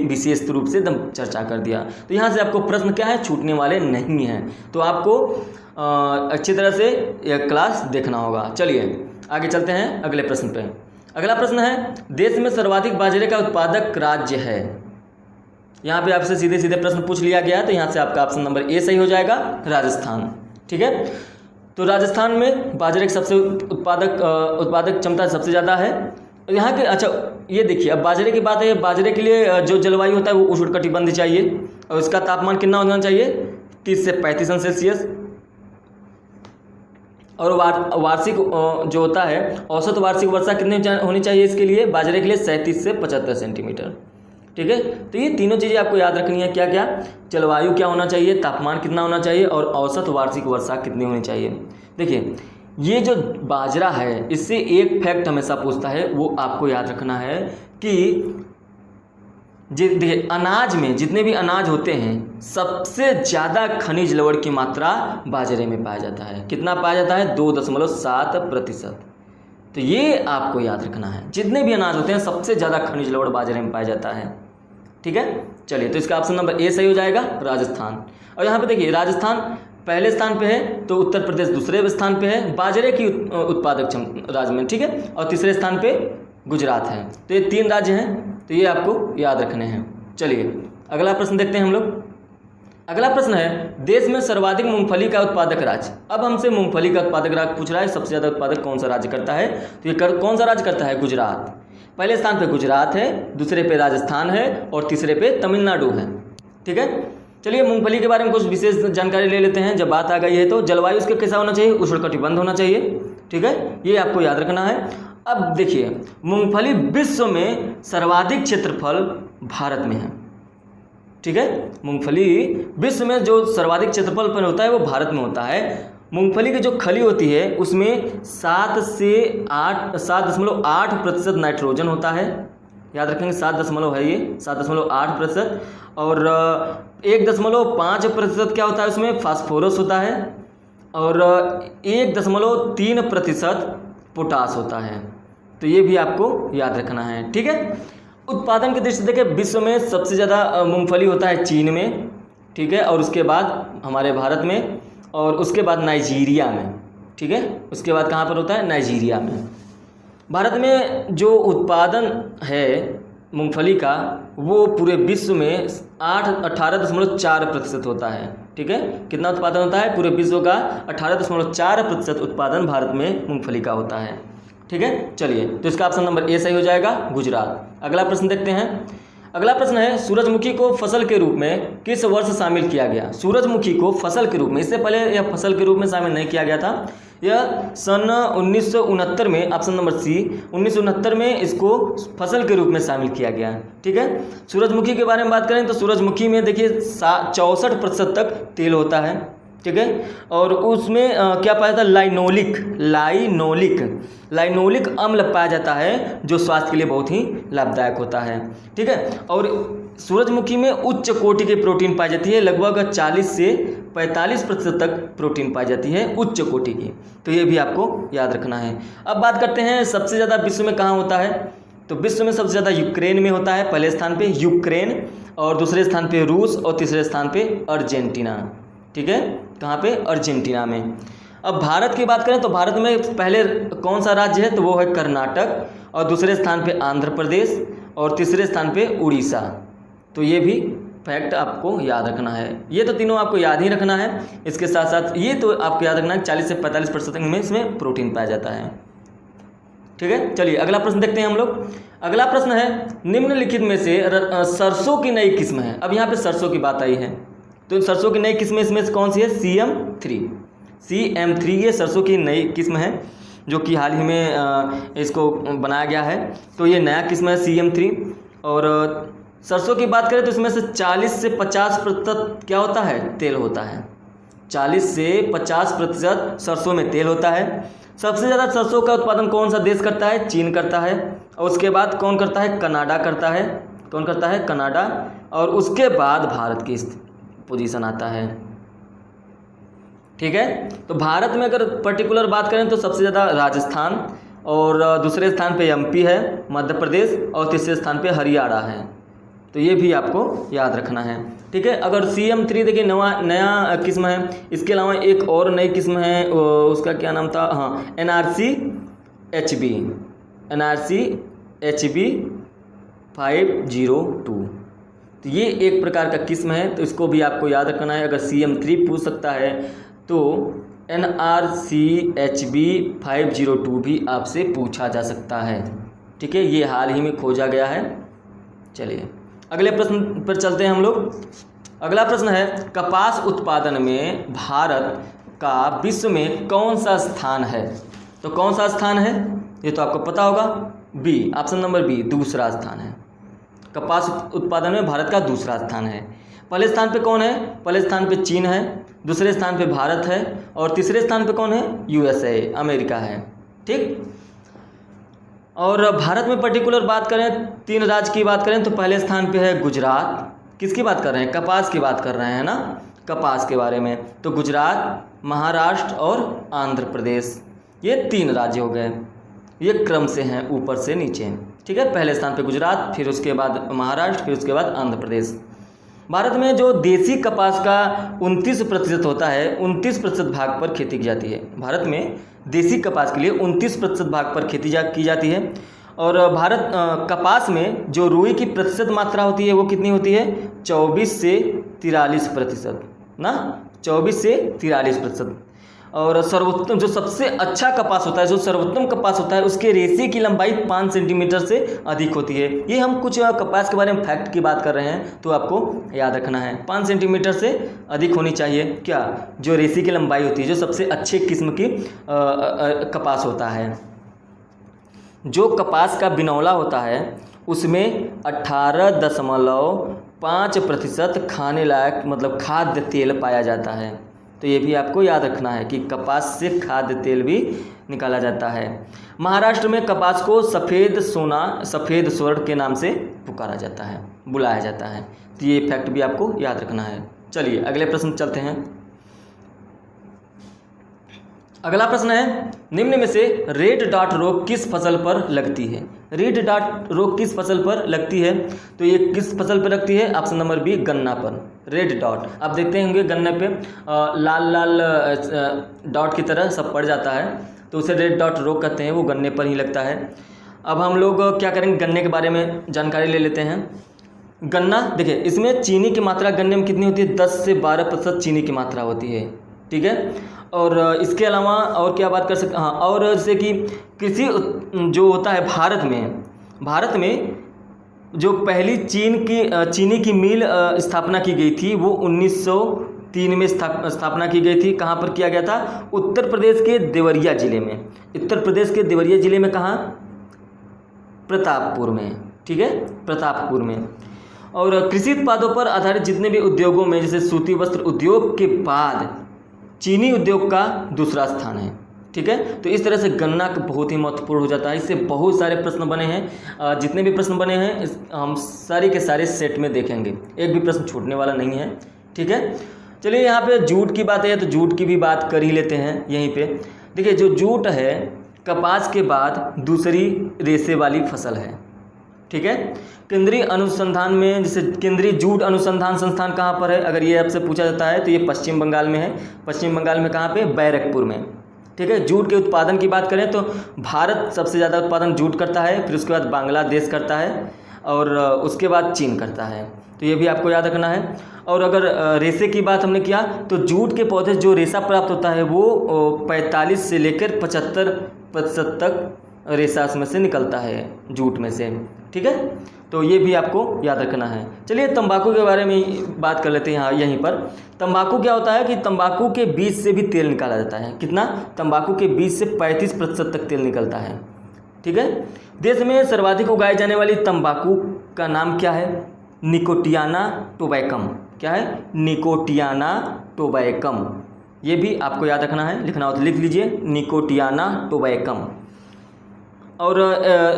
विशेष रूप से एकदम चर्चा कर दिया। तो यहाँ से आपको प्रश्न क्या है, छूटने वाले नहीं हैं। तो आपको अच्छी तरह से यह क्लास देखना होगा। चलिए आगे चलते हैं अगले प्रश्न पे। अगला प्रश्न है, देश में सर्वाधिक बाजरे का उत्पादक राज्य है। यहाँ पे आपसे सीधे सीधे प्रश्न पूछ लिया गया है, तो यहाँ से आपका ऑप्शन नंबर ए सही हो जाएगा, राजस्थान। ठीक है, तो राजस्थान में बाजरे की सबसे उत्पादक क्षमता सबसे ज़्यादा है यहाँ के। अच्छा ये देखिए, अब बाजरे की बात है, बाजरे के लिए जो जलवायु होता है वो उष्णकटिबंधीय चाहिए, और उसका तापमान कितना होना चाहिए, 30 से 35 अंश सेल्सियस, और वार्षिक जो होता है औसत वार्षिक वर्षा कितनी होनी चाहिए इसके लिए, बाजरे के लिए 37 से 75 सेंटीमीटर। ठीक है। तो ये तीनों चीज़ें आपको याद रखनी है, क्या क्या, जलवायु क्या होना चाहिए, तापमान कितना होना चाहिए और औसत वार्षिक वर्षा कितनी होनी चाहिए। देखिए ये जो बाजरा है इससे एक फैक्ट हमेशा पूछता है, वो आपको याद रखना है कि देखिए अनाज में जितने भी अनाज होते हैं सबसे ज़्यादा खनिज लवण की मात्रा बाजरे में पाया जाता है। कितना पाया जाता है? 2.7%। तो ये आपको याद रखना है, जितने भी अनाज होते हैं सबसे ज़्यादा खनिज लवण बाजरे में पाया जाता है। ठीक है, चलिए तो इसका ऑप्शन नंबर ए सही हो जाएगा, राजस्थान। और यहाँ पे देखिए राजस्थान पहले स्थान पे है, तो उत्तर प्रदेश दूसरे स्थान पे है बाजरे की उत्पादक राज्य में। ठीक है, और तीसरे स्थान पे गुजरात है। तो ये 3 राज्य हैं, तो ये आपको याद रखने हैं। चलिए अगला प्रश्न देखते हैं हम लोग। अगला प्रश्न है, देश में सर्वाधिक मूंगफली का उत्पादक राज्य। अब हमसे मूंगफली का उत्पादक राज्य पूछ रहा है, सबसे ज़्यादा उत्पादक कौन सा राज्य करता है? तो ये कौन सा राज्य करता है? गुजरात। पहले स्थान पे गुजरात है, दूसरे पे राजस्थान है और तीसरे पे तमिलनाडु है। ठीक है, चलिए मूंगफली के बारे में कुछ विशेष जानकारी ले लेते हैं। जब बात आ गई है तो जलवायु इसका कैसा होना चाहिए? उष्णकटिबंध होना चाहिए। ठीक है, ये आपको याद रखना है। अब देखिए मूंगफली विश्व में सर्वाधिक क्षेत्रफल भारत में है। ठीक है, मूंगफली विश्व में जो सर्वाधिक क्षेत्रफल पर होता है वो भारत में होता है। मूंगफली की जो खली होती है उसमें 7.8% नाइट्रोजन होता है। याद रखेंगे 7 है ये 7.8%। और 1.5% क्या होता है उसमें? फास्फोरस होता है। और 1.3% पोटास होता है। तो ये भी आपको याद रखना है। ठीक है, उत्पादन की दृष्टि से देखिए विश्व में सबसे ज़्यादा मूंगफली होता है चीन में। ठीक है, और उसके बाद हमारे भारत में, और उसके बाद नाइजीरिया में। ठीक है, उसके बाद कहाँ पर होता है? नाइजीरिया में। भारत में जो उत्पादन है मूंगफली का वो पूरे विश्व में 18.4% होता है। ठीक है, कितना उत्पादन होता है? पूरे विश्व का 18.4% उत्पादन भारत में मूंगफली का होता है। ठीक है, चलिए तो इसका ऑप्शन नंबर ए सही हो जाएगा, गुजरात। अगला प्रश्न देखते हैं। अगला प्रश्न है, सूरजमुखी को फसल के रूप में किस वर्ष शामिल किया गया? सूरजमुखी को फसल के रूप में, इससे पहले यह फसल के रूप में शामिल नहीं किया गया था। यह सन 1969 में, ऑप्शन नंबर सी, 1969 में इसको फसल के रूप में शामिल किया गया। ठीक है, सूरजमुखी के बारे में बात करें तो सूरजमुखी में देखिए 64% तक तेल होता है। ठीक है, और उसमें क्या पाया जाता है? लाइनोलिक अम्ल पाया जाता है जो स्वास्थ्य के लिए बहुत ही लाभदायक होता है। ठीक है, और सूरजमुखी में उच्च कोटि की प्रोटीन पाई जाती है, लगभग 40 से 45% तक प्रोटीन पाई जाती है उच्च कोटि की। तो ये भी आपको याद रखना है। अब बात करते हैं सबसे ज़्यादा विश्व में कहाँ होता है? तो विश्व में सबसे ज़्यादा यूक्रेन में होता है। पहले स्थान पे यूक्रेन, और दूसरे स्थान पे रूस, और तीसरे स्थान पे अर्जेंटीना। ठीक है, कहाँ पे? अर्जेंटीना में। अब भारत की बात करें तो भारत में पहले कौन सा राज्य है? तो वो है कर्नाटक, और दूसरे स्थान पे आंध्र प्रदेश, और तीसरे स्थान पे उड़ीसा। तो ये भी फैक्ट आपको याद रखना है। ये तो तीनों आपको याद ही रखना है। इसके साथ साथ ये तो आपको याद रखना है 40 से 45% में इसमें प्रोटीन पाया जाता है। ठीक है, चलिए अगला प्रश्न देखते हैं हम लोग। अगला प्रश्न है, निम्नलिखित में से सरसों की नई किस्म है। अब यहाँ पे सरसों की बात आई है, तो सरसों की नई किस्म इसमें से कौन सी है? CM3 ये सरसों की नई किस्म है जो कि हाल ही में इसको बनाया गया है। तो ये नया किस्म है CM3। और सरसों की बात करें तो इसमें से 40 से 50% क्या होता है? तेल होता है। 40 से 50% सरसों में तेल होता है। सबसे ज़्यादा सरसों का उत्पादन कौन सा देश करता है? चीन करता है। और उसके बाद कौन करता है? कनाडा करता है। कौन करता है? कनाडा। और उसके बाद भारत की पोजीशन आता है। ठीक है, तो भारत में अगर पर्टिकुलर बात करें तो सबसे ज़्यादा राजस्थान, और दूसरे स्थान पे MP है, मध्य प्रदेश, और तीसरे स्थान पे हरियाणा है। तो ये भी आपको याद रखना है। ठीक है, अगर CM3 देखिए नया किस्म है। इसके अलावा एक और नई किस्म है, उसका क्या नाम था? हाँ, NRC HB 502। तो ये एक प्रकार का किस्म है, तो इसको भी आपको याद रखना है। अगर CM3 पूछ सकता है तो NRC HB 502 भी आपसे पूछा जा सकता है। ठीक है, ये हाल ही में खोजा गया है। चलिए अगले प्रश्न पर चलते हैं हम लोग। अगला प्रश्न है, कपास उत्पादन में भारत का विश्व में कौन सा स्थान है? तो कौन सा स्थान है? ये तो आपको पता होगा, B, ऑप्शन नंबर B, दूसरा स्थान है। कपास उत्पादन में भारत का दूसरा स्थान है। पहले स्थान पे कौन है? पहले स्थान पे चीन है, दूसरे स्थान पे भारत है और तीसरे स्थान पे कौन है? यूएसए, अमेरिका है। ठीक। और भारत में पर्टिकुलर बात करें, 3 राज्य की बात करें तो पहले स्थान पे है गुजरात। किसकी बात कर रहे हैं? कपास की बात कर रहे हैं ना, कपास के बारे में। तो गुजरात, महाराष्ट्र और आंध्र प्रदेश, ये 3 राज्य हो गए। ये क्रम से हैं ऊपर से नीचे। ठीक है, पहले स्थान पे गुजरात, फिर उसके बाद महाराष्ट्र, फिर उसके बाद आंध्र प्रदेश। भारत में जो देसी कपास का 29% होता है, 29% भाग पर खेती की जाती है। भारत में देसी कपास के लिए 29% भाग पर खेती की जाती है। और भारत कपास में जो रुई की प्रतिशत मात्रा होती है वो कितनी होती है? 24 से 43% ना, 24 से 43%। और सर्वोत्तम जो सबसे अच्छा कपास होता है, जो सर्वोत्तम कपास होता है, उसके रेशे की लंबाई 5 सेंटीमीटर से अधिक होती है। ये हम कुछ कपास के बारे में फैक्ट की बात कर रहे हैं, तो आपको याद रखना है 5 सेंटीमीटर से अधिक होनी चाहिए क्या? जो रेशे की लंबाई होती है, जो सबसे अच्छे किस्म की कपास होता है। जो कपास का बिनौला होता है उसमें 18.5% खाने लायक मतलब खाद्य तेल पाया जाता है। तो ये भी आपको याद रखना है कि कपास से खाद्य तेल भी निकाला जाता है। महाराष्ट्र में कपास को सफ़ेद सोना, सफ़ेद स्वर्ण के नाम से पुकारा जाता है, बुलाया जाता है। तो ये फैक्ट भी आपको याद रखना है। चलिए अगले प्रश्न चलते हैं। अगला प्रश्न है, निम्न में से रेड डॉट रोग किस फसल पर लगती है? रेड डॉट रोग किस फसल पर लगती है? तो ये किस फसल पर लगती है? ऑप्शन नंबर बी, गन्ना पर। रेड डॉट आप देखते होंगे गन्ने पे लाल लाल डॉट की तरह सब पड़ जाता है, तो उसे रेड डॉट रोग कहते हैं, वो गन्ने पर ही लगता है। अब हम लोग क्या करेंगे, गन्ने के बारे में जानकारी ले लेते हैं। गन्ना देखिए, इसमें चीनी की मात्रा गन्ने में कितनी होती है? 10 से 12% चीनी की मात्रा होती है। ठीक है, और इसके अलावा और क्या बात कर सकते हैं? हाँ, और जैसे कि कृषि जो होता है भारत में जो पहली चीनी की मिल स्थापना की गई थी वो 1903 में स्थापना की गई थी। कहाँ पर किया गया था? उत्तर प्रदेश के देवरिया जिले में। उत्तर प्रदेश के देवरिया जिले में कहाँ? प्रतापपुर में। ठीक है, प्रतापपुर में। और कृषि उत्पादों पर आधारित जितने भी उद्योगों में, जैसे सूती वस्त्र उद्योग के बाद चीनी उद्योग का दूसरा स्थान है। ठीक है, तो इस तरह से गन्ना बहुत ही महत्वपूर्ण हो जाता है। इससे बहुत सारे प्रश्न बने हैं, जितने भी प्रश्न बने हैं हम सारे के सारे सेट में देखेंगे, एक भी प्रश्न छूटने वाला नहीं है। ठीक है, चलिए यहाँ पे जूट की बात है तो जूट की भी बात कर ही लेते हैं यहीं पे। देखिए, जो जूट है कपास के बाद दूसरी रेशे वाली फसल है। ठीक है, केंद्रीय अनुसंधान में, जैसे केंद्रीय जूट अनुसंधान संस्थान कहाँ पर है? अगर ये आपसे पूछा जाता है तो ये पश्चिम बंगाल में है। पश्चिम बंगाल में कहाँ पे? बैरकपुर में। ठीक है, जूट के उत्पादन की बात करें तो भारत सबसे ज़्यादा उत्पादन जूट करता है, फिर उसके बाद बांग्लादेश करता है और उसके बाद चीन करता है। तो ये भी आपको याद रखना है। और अगर रेशे की बात हमने किया तो जूट के पौधे जो रेशा प्राप्त होता है वो 45 से लेकर 75% तक रेशा उसमें से निकलता है, जूट में से। ठीक है, तो ये भी आपको याद रखना है। चलिए तंबाकू के बारे में बात कर लेते हैं। यहाँ यहीं पर तंबाकू क्या होता है कि तंबाकू के बीज से भी तेल निकाला जाता है। कितना? तंबाकू के बीज से 35% तक तेल निकलता है। ठीक है, देश में सर्वाधिक उगाई जाने वाली तंबाकू का नाम क्या है? Nicotiana tabacum. क्या है? Nicotiana tabacum. ये भी आपको याद रखना है, लिखना हो तो लिख लीजिए, निकोटियाना टोबैकम। और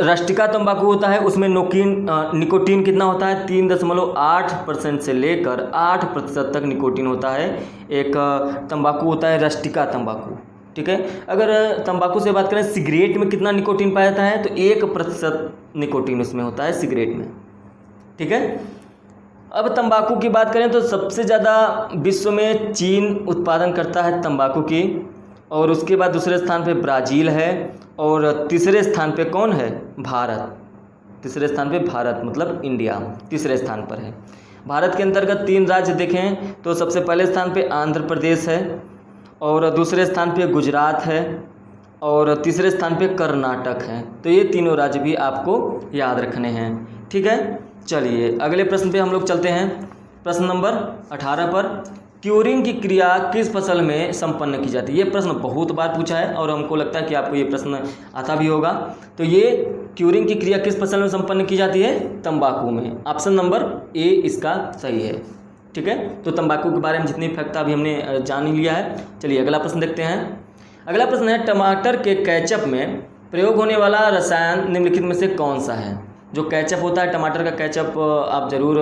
राष्ट्रिका तंबाकू होता है, उसमें निकोटीन कितना होता है? 3.8% से लेकर 8% तक निकोटीन होता है। एक तंबाकू होता है राष्ट्रिका तंबाकू। ठीक है, अगर तंबाकू से बात करें सिगरेट में कितना निकोटीन पाया जाता है तो 1% निकोटीन उसमें होता है सिगरेट में। ठीक है, अब तंबाकू की बात करें तो सबसे ज़्यादा विश्व में चीन उत्पादन करता है तंबाकू की, और उसके बाद दूसरे स्थान पे ब्राज़ील है और तीसरे स्थान पे कौन है? भारत। तीसरे स्थान पे भारत मतलब इंडिया तीसरे स्थान पर है। भारत के अंतर्गत 3 राज्य देखें तो सबसे पहले स्थान पे आंध्र प्रदेश है और दूसरे स्थान पे गुजरात है और तीसरे स्थान पे कर्नाटक है। तो ये तीनों राज्य भी आपको याद रखने हैं। ठीक है, चलिए अगले प्रश्न पे हम लोग चलते हैं। प्रश्न नंबर 18 पर क्यूरिंग की क्रिया किस फसल में संपन्न की जाती है? ये प्रश्न बहुत बार पूछा है और हमको लगता है कि आपको ये प्रश्न आता भी होगा। तो ये क्यूरिंग की क्रिया किस फसल में संपन्न की जाती है? तंबाकू में। ऑप्शन नंबर ए इसका सही है। ठीक है, तो तंबाकू के बारे में जितनी फैक्ट अभी हमने जान ही लिया है। चलिए अगला प्रश्न देखते हैं। अगला प्रश्न है, टमाटर के केचप में प्रयोग होने वाला रसायन निम्नलिखित में से कौन सा है? जो केचप होता है, टमाटर का केचप आप ज़रूर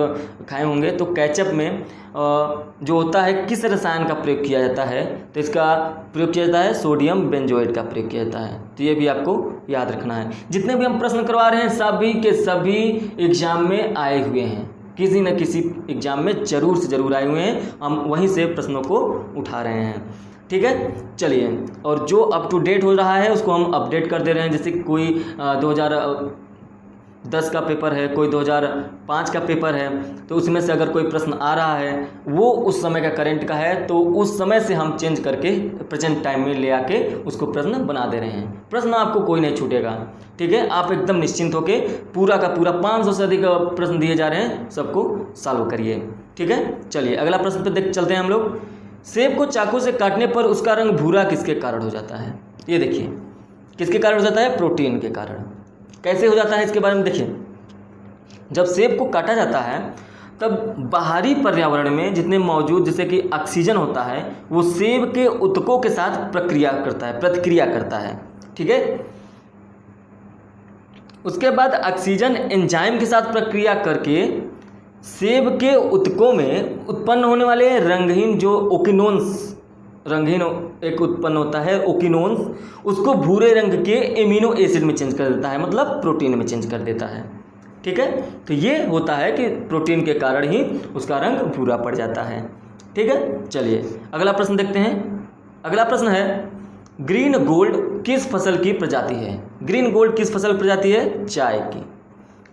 खाए होंगे। तो केचप में जो होता है किस रसायन का प्रयोग किया जाता है? तो इसका प्रयोग किया जाता है सोडियम बेंजोएट का प्रयोग किया जाता है। तो ये भी आपको याद रखना है। जितने भी हम प्रश्न करवा रहे हैं सभी के सभी एग्जाम में आए हुए हैं, किसी न किसी एग्जाम में ज़रूर से ज़रूर आए हुए हैं। हम वहीं से प्रश्नों को उठा रहे हैं। ठीक है, चलिए, और जो अप टू डेट हो रहा है उसको हम अपडेट कर दे रहे हैं। जैसे कोई 2010 का पेपर है, कोई 2005 का पेपर है, तो उसमें से अगर कोई प्रश्न आ रहा है वो उस समय का करंट का है, तो उस समय से हम चेंज करके प्रेजेंट टाइम में ले आके उसको प्रश्न बना दे रहे हैं। प्रश्न आपको कोई नहीं छूटेगा। ठीक है, आप एकदम निश्चिंत होके पूरा का पूरा 500 से अधिक प्रश्न दिए जा रहे हैं, सबको सॉल्व करिए। ठीक है, चलिए अगला प्रश्न पे चलते हैं हम लोग। सेब को चाकू से काटने पर उसका रंग भूरा किसके कारण हो जाता है? ये देखिए, किसके कारण हो जाता है? प्रोटीन के कारण। कैसे हो जाता है इसके बारे में देखिए। जब सेब को काटा जाता है तब बाहरी पर्यावरण में जितने मौजूद जैसे कि ऑक्सीजन होता है वो सेब के ऊतकों के साथ प्रतिक्रिया करता है। ठीक है, उसके बाद ऑक्सीजन एंजाइम के साथ प्रक्रिया करके सेब के ऊतकों में उत्पन्न होने वाले रंगहीन जो ओकिनोन्स, रंगहीन एक उत्पन्न होता है ओकिनोन्स, उसको भूरे रंग के एमिनो एसिड में चेंज कर देता है, मतलब प्रोटीन में चेंज कर देता है। ठीक है, तो ये होता है कि प्रोटीन के कारण ही उसका रंग भूरा पड़ जाता है। ठीक है, चलिए अगला प्रश्न देखते हैं। अगला प्रश्न है, ग्रीन गोल्ड किस फसल की प्रजाति है? ग्रीन गोल्ड किस फसल प्रजाति है? चाय की।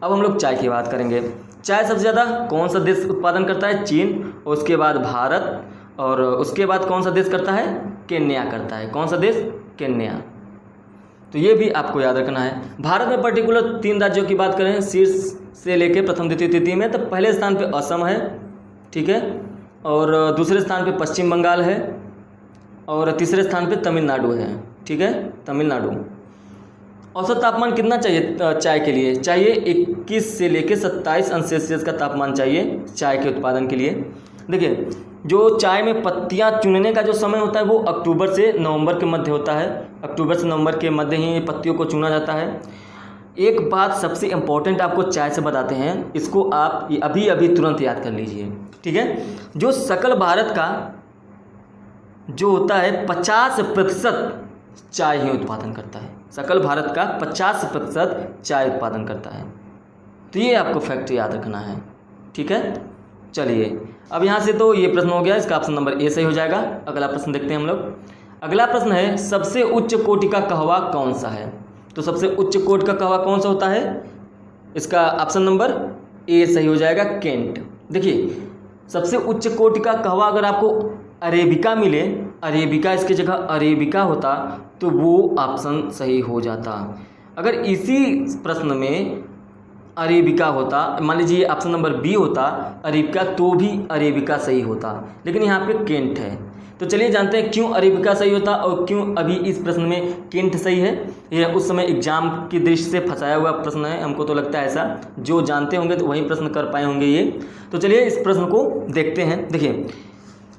अब हम लोग चाय की बात करेंगे। चाय सबसे ज़्यादा कौन सा देश उत्पादन करता है? चीन, उसके बाद भारत, और उसके बाद कौन सा देश करता है? केन्या करता है। कौन सा देश? केन्या। तो ये भी आपको याद रखना है। भारत में पर्टिकुलर 3 राज्यों की बात करें शीर्ष से लेके प्रथम द्वितीय तृतीय में, तो पहले स्थान पे असम है। ठीक है, और दूसरे स्थान पे पश्चिम बंगाल है, और तीसरे स्थान पे तमिलनाडु है। ठीक है, तमिलनाडु। औसत तापमान कितना चाहिए चाय के लिए? चाहिए 21 से लेके 27 अंश सेल्सियस का तापमान चाहिए चाय के उत्पादन के लिए। देखिए, जो चाय में पत्तियां चुनने का जो समय होता है वो अक्टूबर से नवंबर के मध्य होता है। अक्टूबर से नवंबर के मध्य ही पत्तियों को चुना जाता है। एक बात सबसे इम्पोर्टेंट आपको चाय से बताते हैं, इसको आप अभी अभी तुरंत याद कर लीजिए। ठीक है, जो सकल भारत का जो होता है 50% चाय ही उत्पादन करता है। सकल भारत का 50% चाय उत्पादन करता है। तो ये आपको फैक्ट याद रखना है। ठीक है, चलिए अब यहाँ से तो ये प्रश्न हो गया, इसका ऑप्शन नंबर ए सही हो जाएगा। अगला प्रश्न देखते हैं हम लोग। अगला प्रश्न है, सबसे उच्च कोटि का कहवा कौन सा है? तो सबसे उच्च कोटि का कहवा कौन सा होता है? इसका ऑप्शन नंबर ए सही हो जाएगा, केंट। देखिए, सबसे उच्च कोटि का कहवा अगर आपको अरेबिका मिले, अरेबिका इसकी जगह अरेबिका होता तो वो ऑप्शन सही हो जाता। अगर इसी प्रश्न में अरेबिका होता, मान लीजिए ऑप्शन नंबर बी होता अरेबिका, तो भी अरेबिका सही होता, लेकिन यहाँ पे केंट है। तो चलिए जानते हैं क्यों अरेबिका सही होता और क्यों अभी इस प्रश्न में केंट सही है। यह उस समय एग्जाम की दृष्टि से फंसाया हुआ प्रश्न है, हमको तो लगता है ऐसा। जो जानते होंगे तो वही प्रश्न कर पाए होंगे ये। तो चलिए इस प्रश्न को देखते हैं। देखिए,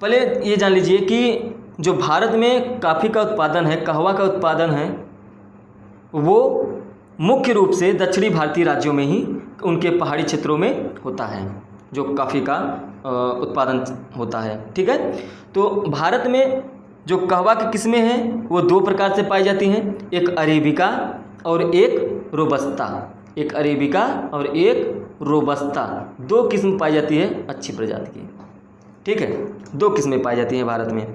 पहले ये जान लीजिए कि जो भारत में कॉफ़ी का उत्पादन है, कहवा का उत्पादन है, वो मुख्य रूप से दक्षिणी भारतीय राज्यों में ही उनके पहाड़ी क्षेत्रों में होता है जो कॉफ़ी का उत्पादन होता है। ठीक है, तो भारत में जो कहवा की किस्में हैं वो 2 प्रकार से पाई जाती हैं, एक अरेबिका और एक रोबस्ता। एक अरेबिका और एक रोबस्ता, 2 किस्म पाई जाती है अच्छी प्रजाति की। ठीक है, 2 किस्में पाई जाती हैं भारत में।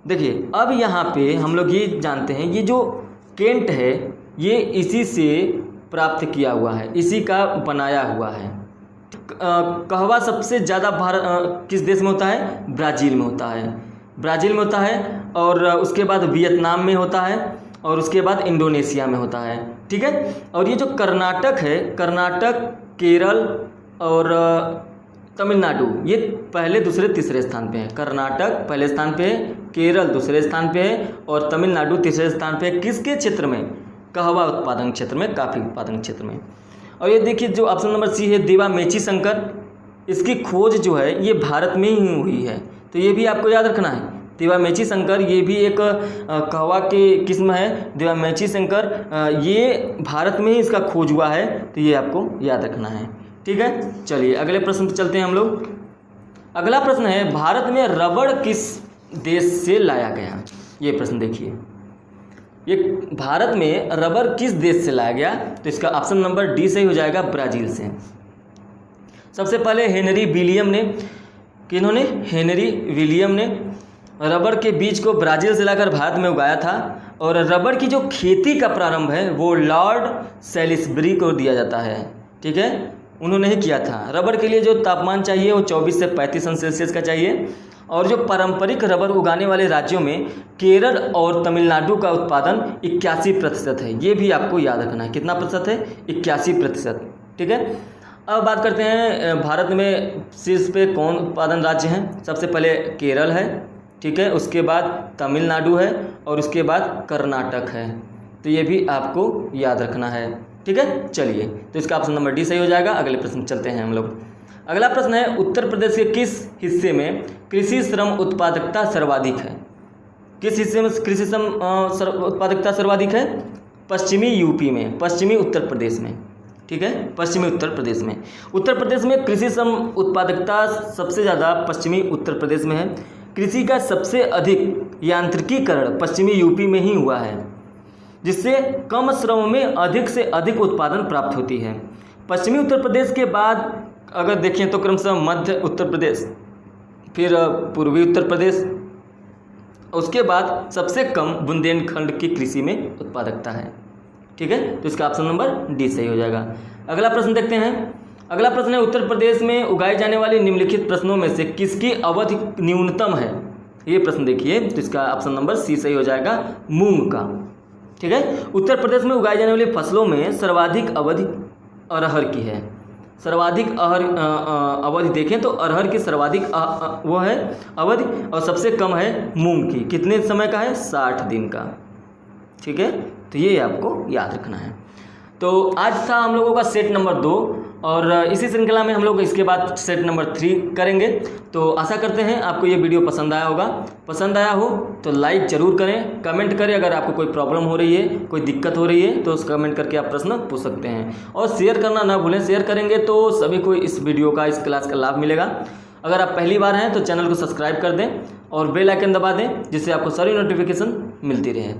देखिए, अब यहाँ पे हम लोग ये जानते हैं ये जो केंट है ये इसी से प्राप्त किया हुआ है, इसी का बनाया हुआ है। कहवा सबसे ज़्यादा भारत किस देश में होता है? ब्राज़ील में होता है। ब्राज़ील में होता है, और उसके बाद वियतनाम में होता है, और उसके बाद इंडोनेशिया में होता है। ठीक है, और ये जो कर्नाटक है, कर्नाटक, केरल और तमिलनाडु ये पहले दूसरे तीसरे स्थान पे है, कर्नाटक पहले स्थान पे है, केरल दूसरे स्थान पे है और तमिलनाडु तीसरे स्थान पे है। किसके क्षेत्र में? कहवा उत्पादन क्षेत्र में, कॉफी उत्पादन क्षेत्र में। और ये देखिए जो ऑप्शन नंबर सी है दिवा मेची शंकर, इसकी खोज जो है ये भारत में ही हुई है, तो ये भी आपको याद रखना है। दिवा मेची शंकर ये भी एक कहवा की किस्म है, दिवा मेची शंकर ये भारत में ही इसका खोज हुआ है, तो ये आपको याद रखना है। ठीक है, चलिए अगले प्रश्न पर चलते हैं हम लोग। अगला प्रश्न है भारत में रबड़ किस देश से लाया गया? ये प्रश्न देखिए, ये भारत में रबड़ किस देश से लाया गया? तो इसका ऑप्शन नंबर डी सही हो जाएगा, ब्राज़ील से। सबसे पहले हेनरी विलियम ने, किन्होंने? हेनरी विलियम ने रबड़ के बीज को ब्राज़ील से लाकर भारत में उगाया था और रबड़ की जो खेती का प्रारंभ है वो लॉर्ड सेलिसबरी को दिया जाता है। ठीक है, उन्होंने ही किया था। रबड़ के लिए जो तापमान चाहिए वो 24 से 35 अंश सेल्सियस का चाहिए और जो पारंपरिक रबड़ उगाने वाले राज्यों में केरल और तमिलनाडु का उत्पादन 81% है। ये भी आपको याद रखना है। कितना प्रतिशत है? 81%। ठीक है, अब बात करते हैं भारत में शीर्ष पे कौन उत्पादन राज्य हैं। सबसे पहले केरल है, ठीक है, उसके बाद तमिलनाडु है और उसके बाद कर्नाटक है, तो ये भी आपको याद रखना है। ठीक है, चलिए तो इसका ऑप्शन नंबर डी सही हो जाएगा। अगले प्रश्न चलते हैं हम लोग। अगला प्रश्न है उत्तर प्रदेश के किस हिस्से में कृषि श्रम उत्पादकता सर्वाधिक है? किस हिस्से में कृषि श्रम उत्पादकता सर्वाधिक है? पश्चिमी यूपी में, पश्चिमी उत्तर प्रदेश में। ठीक है, पश्चिमी उत्तर प्रदेश में। उत्तर प्रदेश में कृषि श्रम उत्पादकता सबसे ज़्यादा पश्चिमी उत्तर प्रदेश में है। कृषि का सबसे अधिक यांत्रिकीकरण पश्चिमी यूपी में ही हुआ है, जिससे कम श्रम में अधिक से अधिक उत्पादन प्राप्त होती है। पश्चिमी उत्तर प्रदेश के बाद अगर देखें तो क्रमशः मध्य उत्तर प्रदेश, फिर पूर्वी उत्तर प्रदेश, उसके बाद सबसे कम बुंदेलखंड की कृषि में उत्पादकता है। ठीक है, तो इसका ऑप्शन नंबर डी सही हो जाएगा। अगला प्रश्न देखते हैं। अगला प्रश्न है उत्तर प्रदेश में उगाए जाने वाले निम्नलिखित प्रश्नों में से किसकी अवधि न्यूनतम है? ये प्रश्न देखिए, तो इसका ऑप्शन नंबर सी सही हो जाएगा, मूंग का। ठीक है, उत्तर प्रदेश में उगाई जाने वाली फसलों में सर्वाधिक अवधि अरहर की है। सर्वाधिक अवधि देखें तो अरहर की सर्वाधिक वो है अवधि और सबसे कम है मूंग की। कितने समय का है? 60 दिन का। ठीक है, तो ये आपको याद रखना है। तो आज था हम लोगों का सेट नंबर 2 और इसी श्रृंखला में हम लोग इसके बाद सेट नंबर 3 करेंगे। तो आशा करते हैं आपको ये वीडियो पसंद आया होगा। पसंद आया हो तो लाइक ज़रूर करें, कमेंट करें। अगर आपको कोई प्रॉब्लम हो रही है, कोई दिक्कत हो रही है तो उस कमेंट करके आप प्रश्न पूछ सकते हैं और शेयर करना ना भूलें। शेयर करेंगे तो सभी को इस वीडियो का, इस क्लास का लाभ मिलेगा। अगर आप पहली बार हैं तो चैनल को सब्सक्राइब कर दें और बेल आइकन दबा दें, जिससे आपको सारी नोटिफिकेशन मिलती रहे।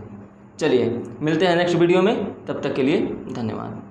चलिए मिलते हैं नेक्स्ट वीडियो में, तब तक के लिए धन्यवाद।